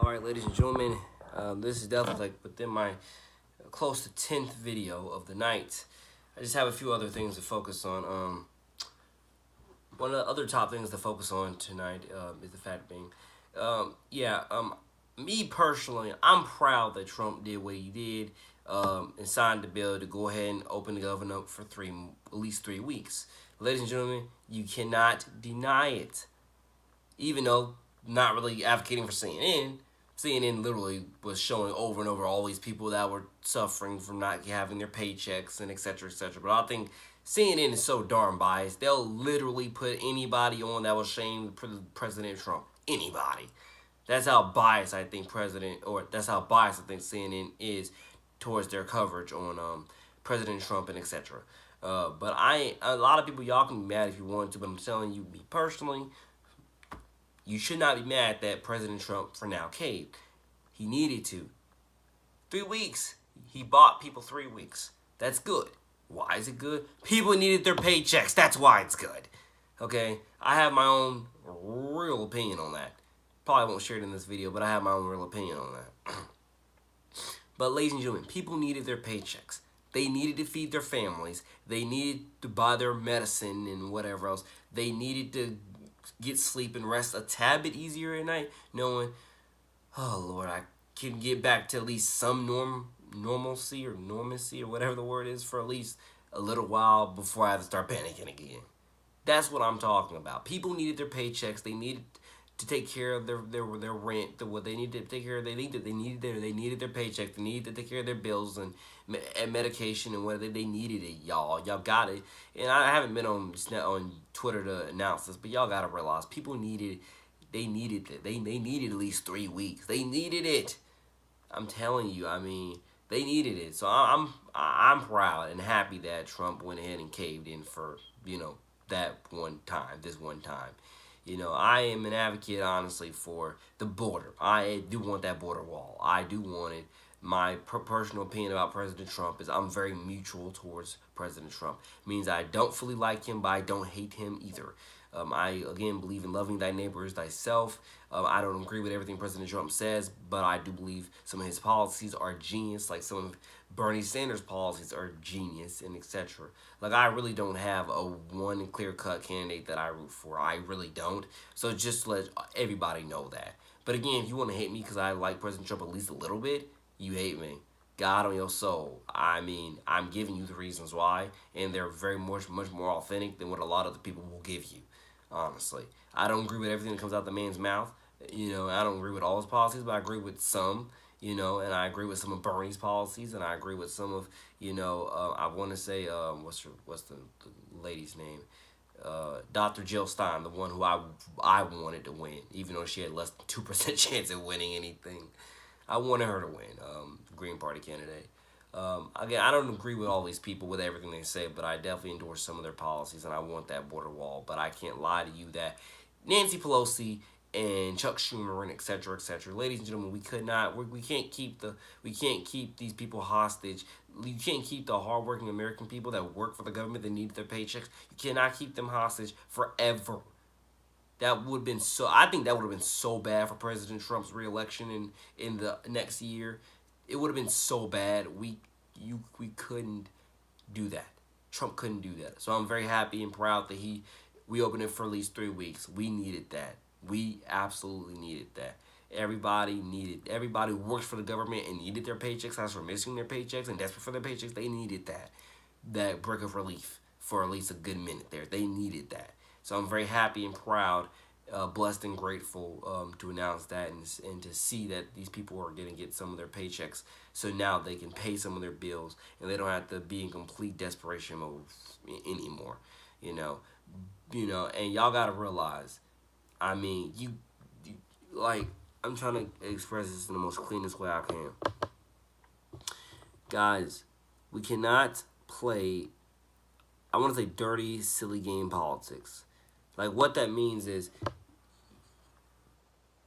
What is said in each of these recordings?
Alright, ladies and gentlemen, this is definitely like within my close to 10th video of the night. I just have a few other things to focus on. One of the other top things to focus on tonight is the fact being, me personally, I'm proud that Trump did what he did and signed the bill to go ahead and open the government up for at least 3 weeks. Ladies and gentlemen, you cannot deny it. Even though not really advocating for CNN, CNN literally was showing over and over all these people that were suffering from not having their paychecks and etc. etc. But I think CNN is so darn biased. They'll literally put anybody on that will shame President Trump. Anybody. That's how biased I think CNN is towards their coverage on President Trump and etc. But a lot of people, y'all can be mad if you want to, but I'm telling you, me personally, you should not be mad that President Trump for now caved. He needed to. 3 weeks. He bought people 3 weeks. That's good. Why is it good? People needed their paychecks. That's why it's good. Okay? I have my own real opinion on that. Probably won't share it in this video, but I have my own real opinion on that. But ladies and gentlemen, people needed their paychecks. They needed to feed their families. They needed to buy their medicine and whatever else. They needed to get sleep and rest a tad bit easier at night, knowing, oh Lord, I can get back to at least some normalcy or whatever the word is for at least a little while before I have to start panicking again. That's what I'm talking about. People needed their paychecks. They needed to take care of their rent, what they needed to take care of. They needed their paycheck. They needed to take care of their bills and medication and whatever. They needed it, y'all. Y'all got it. And I haven't been on Twitter to announce this, but y'all gotta realize people needed. They needed it. They needed at least 3 weeks. They needed it. I'm telling you. I mean, they needed it. So I'm proud and happy that Trump went ahead and caved in for that one time. This one time. I am an advocate, honestly, for the border. I do want that border wall. I do want it. My personal opinion about President Trump is I'm very mutual towards President Trump. It means I don't fully like him, but I don't hate him either. I, again, believe in loving thy neighbor as thyself. I don't agree with everything President Trump says, but I do believe some of his policies are genius, like some of Bernie Sanders' policies are genius, and etc. Like, I really don't have a one clear-cut candidate that I root for. I really don't. So just let everybody know that. But again, if you want to hate me because I like President Trump at least a little bit, you hate me. God on your soul. I mean, I'm giving you the reasons why, and they're very much more authentic than what a lot of the people will give you. Honestly, I don't agree with everything that comes out the man's mouth. I don't agree with all his policies, but I agree with some. And I agree with some of Bernie's policies, and I agree with some of, I want to say, what's the lady's name? Dr. Jill Stein, the one who I wanted to win, even though she had less than 2% chance of winning anything. I wanted her to win, Green Party candidate. Again, I don't agree with all these people with everything they say, but I definitely endorse some of their policies, and I want that border wall. But I can't lie to you that Nancy Pelosi and Chuck Schumer and etc. Ladies and gentlemen, we can't keep these people hostage. You can't keep the hardworking American people that work for the government that need their paychecks. You cannot keep them hostage forever. That would have been I think that would have been so bad for President Trump's reelection in the next year. It would have been so bad. We couldn't do that. Trump couldn't do that. So I'm very happy and proud that we opened it for at least 3 weeks. We needed that. We absolutely needed that. Everybody who works for the government and needed their paychecks, as for missing their paychecks and desperate for their paychecks, they needed that break of relief for at least a good minute there. They needed that. So I'm very happy and proud, blessed and grateful to announce that and to see that these people are going to get some of their paychecks. So now they can pay some of their bills and they don't have to be in complete desperation mode anymore. And y'all got to realize, I mean, I'm trying to express this in the most cleanest way I can. Guys, we cannot play, I want to say, dirty, silly game politics. Like, what that means is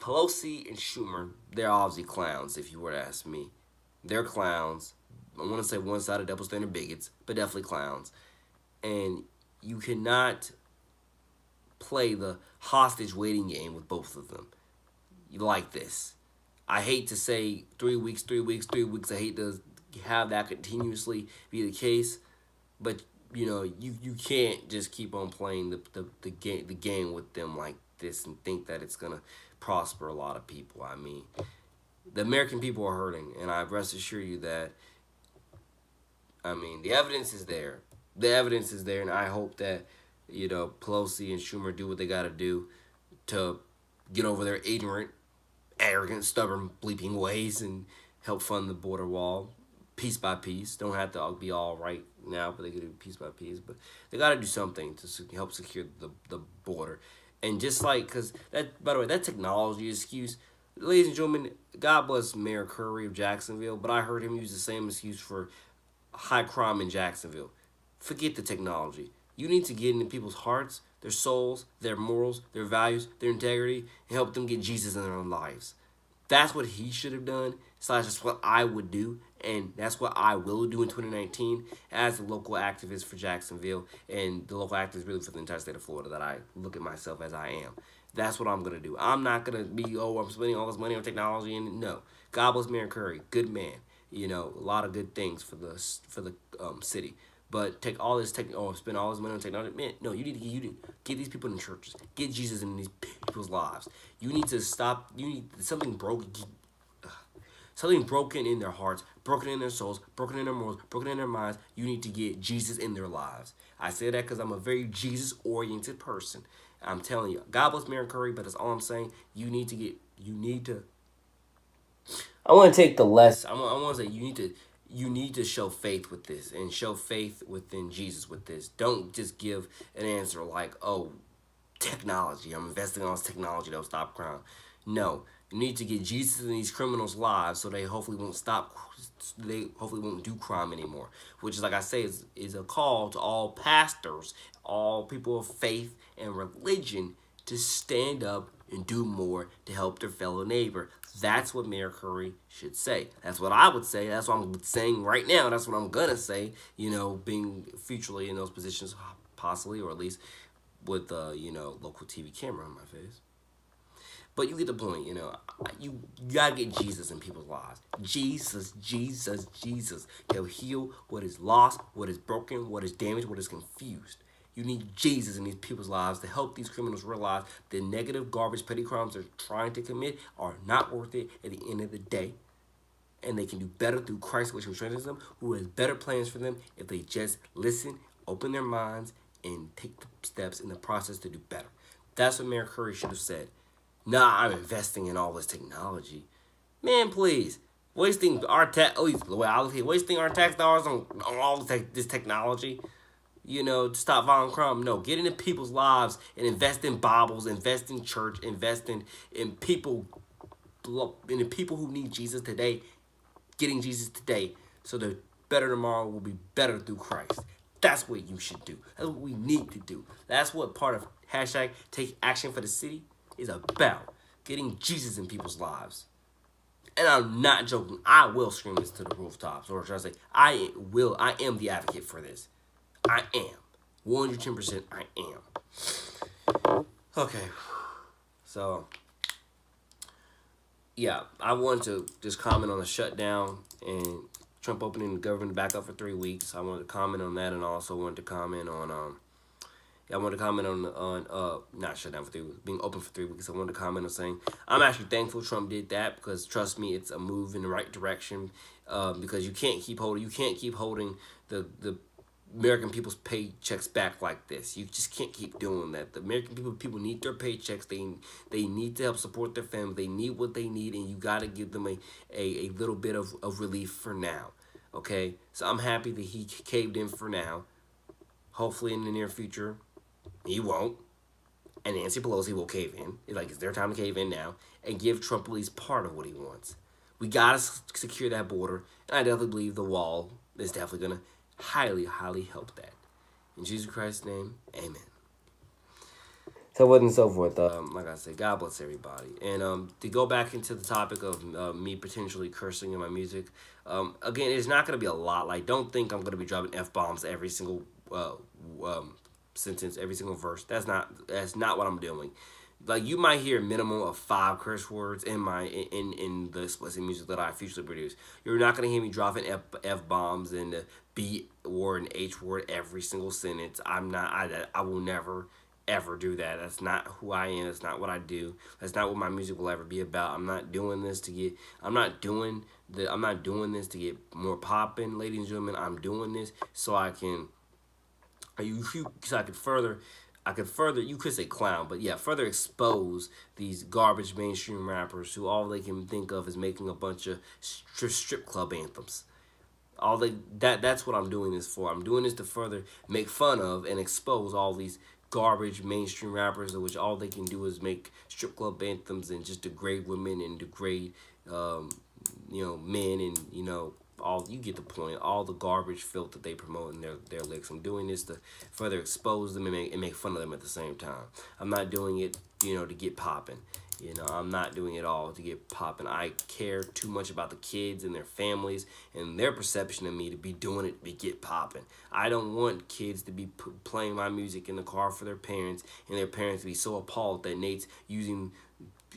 Pelosi and Schumer, they're obviously clowns, if you were to ask me. They're clowns. I want to say one-sided double standard bigots, but definitely clowns. And you cannot play the hostage waiting game with both of them. You like this. I hate to say 3 weeks, 3 weeks, 3 weeks. I hate to have that continuously be the case, but you can't just keep on playing the game with them like this and think that it's gonna prosper a lot of people. I mean, the American people are hurting, and I rest assure you that. I mean, the evidence is there. The evidence is there, and I hope that Pelosi and Schumer do what they got to do to get over their ignorant, arrogant, stubborn, bleeping ways and help fund the border wall piece by piece. Don't have to be all right now, but they can do piece by piece. But they got to do something to help secure the border. And just like, because that, by the way, that technology excuse, ladies and gentlemen, God bless Mayor Curry of Jacksonville, but I heard him use the same excuse for high crime in Jacksonville. Forget the technology. You need to get into people's hearts, their souls, their morals, their values, their integrity, and help them get Jesus in their own lives. That's what he should have done, slash that's what I would do, and that's what I will do in 2019 as a local activist for Jacksonville and the local activist really for the entire state of Florida that I look at myself as I am. That's what I'm going to do. I'm not going to be, I'm spending all this money on technology, and no. God bless Mayor Curry, good man. A lot of good things for the city. But take all this spend all this money on technology. Man, no, you need to get these people in churches. Get Jesus in these people's lives. You need to stop. You need something broken. Something broken in their hearts, broken in their souls, broken in their morals, broken in their minds. You need to get Jesus in their lives. I say that because I'm a very Jesus-oriented person. I'm telling you, God bless Mayor Curry, but that's all I'm saying. You need to. I want to take the less. I want to say you need to show faith with this and show faith within Jesus with this. Don't just give an answer like, oh, technology. I'm investing in all this technology that'll stop crime. No, you need to get Jesus in these criminals' lives so they hopefully won't stop. They hopefully won't do crime anymore. Which is, like I say, is a call to all pastors, all people of faith and religion to stand up and do more to help their fellow neighbor. That's what Mayor Curry should say. That's what I would say. That's what I'm saying right now. That's what I'm gonna say. Being futurely in those positions, possibly, or at least with local TV camera on my face. But you get the point. You gotta get Jesus in people's lives. Jesus, Jesus, Jesus. He'll heal what is lost, what is broken, what is damaged, what is confused. You need Jesus in these people's lives to help these criminals realize the negative, garbage, petty crimes they're trying to commit are not worth it at the end of the day. And they can do better through Christ, which strengthens them, who has better plans for them if they just listen, open their minds, and take the steps in the process to do better. That's what Mayor Curry should have said. Nah, I'm investing in all this technology. Man, please. Wasting our at least the way I look at it, wasting our tax dollars on all this technology. To stop violent crime. No, get into people's lives and invest in Bibles, invest in church, invest in people who need Jesus today, getting Jesus today, so the better tomorrow will be better through Christ. That's what you should do. That's what we need to do. That's what part of hashtag Take Action for the City is about. Getting Jesus in people's lives. And I'm not joking. I will scream this to the rooftops. Or should I say, I am the advocate for this. I am. 110% I am. Okay. So, yeah, I wanted to just comment on the shutdown and Trump opening the government back up for 3 weeks. I wanted to comment on that, and also wanted to comment on I wanted to comment on not shut down for 3 weeks, being open for 3 weeks. I wanted to comment on saying I'm actually thankful Trump did that, because trust me, it's a move in the right direction. Because you can't keep holding the American people's paychecks back like this. You just can't keep doing that. The American people need their paychecks. They need to help support their family. They need what they need, and you got to give them a little bit of relief for now. Okay? So I'm happy that he caved in for now. Hopefully in the near future, he won't. And Nancy Pelosi will cave in. It's their time to cave in now and give Trump at least part of what he wants. We got to secure that border, and I definitely believe the wall is definitely going to highly, highly help that. In Jesus Christ's name, amen. So on and so forth. Like I said, God bless everybody. And to go back into the topic of me potentially cursing in my music, again, it's not going to be a lot. Don't think I'm going to be dropping F-bombs every single sentence, every single verse. That's not what I'm doing. like you might hear a minimum of 5 curse words in my in the explicit music that I futurely produce. You're not gonna hear me dropping f bombs and the b word and h word every single sentence. I'm not. I will never ever do that. That's not who I am. That's not what I do. That's not what my music will ever be about. I'm not doing this to get. I'm not doing this to get more popping, ladies and gentlemen. I'm doing this so I can so I could further, you could say clown, but yeah, further expose these garbage mainstream rappers who all they can think of is making a bunch of strip club anthems. All they that's what I'm doing this for. I'm doing this to further make fun of and expose all these garbage mainstream rappers, of which all they can do is make strip club anthems and just degrade women and degrade um, men, and all, you get the point. All the garbage filth that they promote in their licks. I'm doing this to further expose them and make fun of them at the same time. I'm not doing it, to get popping. I'm not doing it all to get popping. I care too much about the kids and their families and their perception of me to be doing it to get popping. I don't want kids to be playing my music in the car for their parents, and their parents to be so appalled that Nate's using,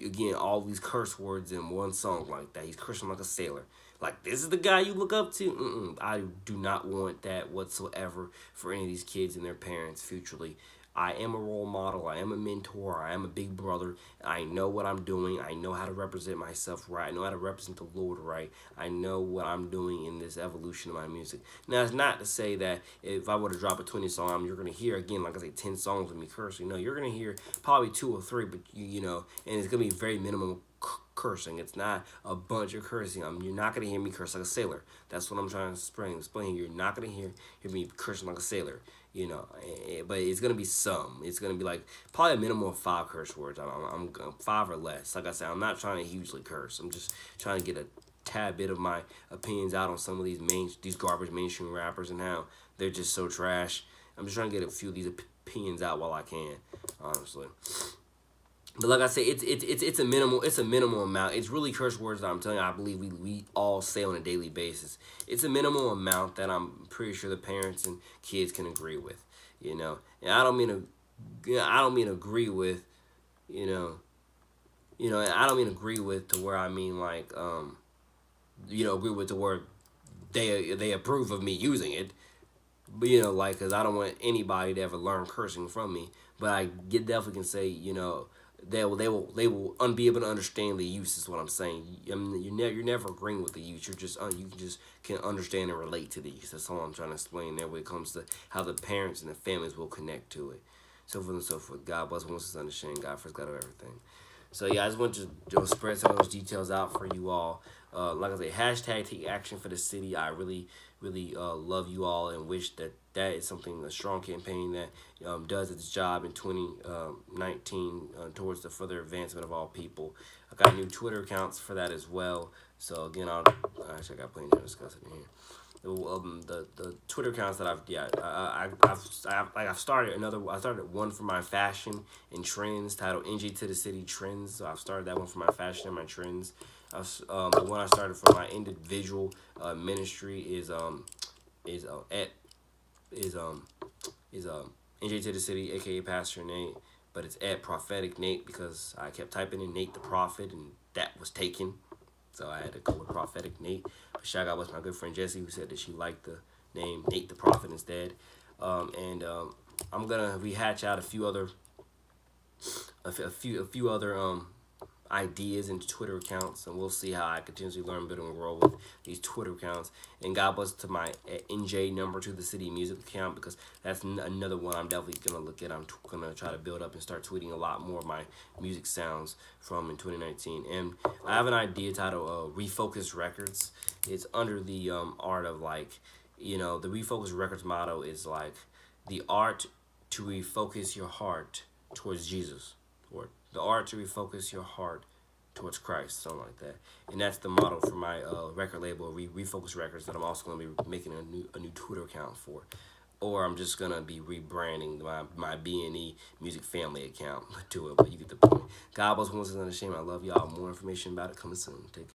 again, all these curse words in one song like that. He's cursing like a sailor. Like, this is the guy you look up to? I do not want that whatsoever for any of these kids and their parents futurely. I am a role model. I am a mentor. I am a big brother. I know what I'm doing. I know how to represent myself right. I know how to represent the Lord right. I know what I'm doing in this evolution of my music. Now, it's not to say that if I were to drop a 20 song, you're going to hear, again, like I say, 10 songs with me cursing. No, you're going to hear probably 2 or 3, but, and it's going to be very minimum cursing. It's not a bunch of cursing. You're not going to hear me curse like a sailor. That's what I'm trying to explain. You're not going to hear me cursing like a sailor. But it's going to be some. It's going to be like probably a minimum of 5 curse words. I'm 5 or less. Like I said, I'm not trying to hugely curse. I'm just trying to get a tad bit of my opinions out on some of these garbage mainstream rappers and how they're just so trash. I'm just trying to get a few of these opinions out while I can, honestly. But like I say, it's a minimal amount. It's really curse words that I'm telling you, I believe we all say on a daily basis. It's a minimal amount that I'm pretty sure the parents and kids can agree with. And I don't mean to agree with, and I don't mean agree with to where I mean like agree with to where they approve of me using it. But like, cause I don't want anybody to ever learn cursing from me. But I definitely can say, they will be able to understand the use. Is what I'm saying. I mean, you're never agreeing with the use. You just can understand and relate to the use. That's all I'm trying to explain there when it comes to how the parents and the families will connect to it. So forth and so forth. God bless, wants us to understand. God first, God of everything. So yeah, I just want to spread some of those details out for you all. Like I say, hashtag take action for the city. I really, really love you all and wish that is something, a strong campaign that does its job in 2019 towards the further advancement of all people. I got new Twitter accounts for that as well. So again, actually I got plenty to discuss in here. The Twitter accounts that I've started another. I started one for my fashion and trends titled NJ2TheCity Trends. So I've started that one for my fashion and my trends. The one I started for my individual ministry is NJ2TheCity, aka Pastor Nate, but it's at Prophetic Nate because I kept typing in Nate the Prophet and that was taken. So I had to go with Prophetic Nate. But shout out with my good friend Jessie, who said that she liked the name Nate the Prophet instead. I'm gonna rehatch out a few other ideas into Twitter accounts, and we'll see how I continuously learn, build, and grow with these Twitter accounts. And God bless to my NJ2TheCity music account, because that's another one I'm definitely gonna look at. I'm gonna try to build up and start tweeting a lot more of my music sounds from in 2019. And I have an idea titled Refocus Records. It's under the art of the Refocus Records motto is like the art to refocus your heart towards Jesus, or the art to refocus your heart towards Christ, something like that. And that's the motto for my record label, Refocus Records, that I'm also going to be making a new Twitter account for. Or I'm just going to be rebranding my B&E Music Family account to it, but you get the point. God bless, once is under shame. I love y'all. More information about it coming soon. Take care.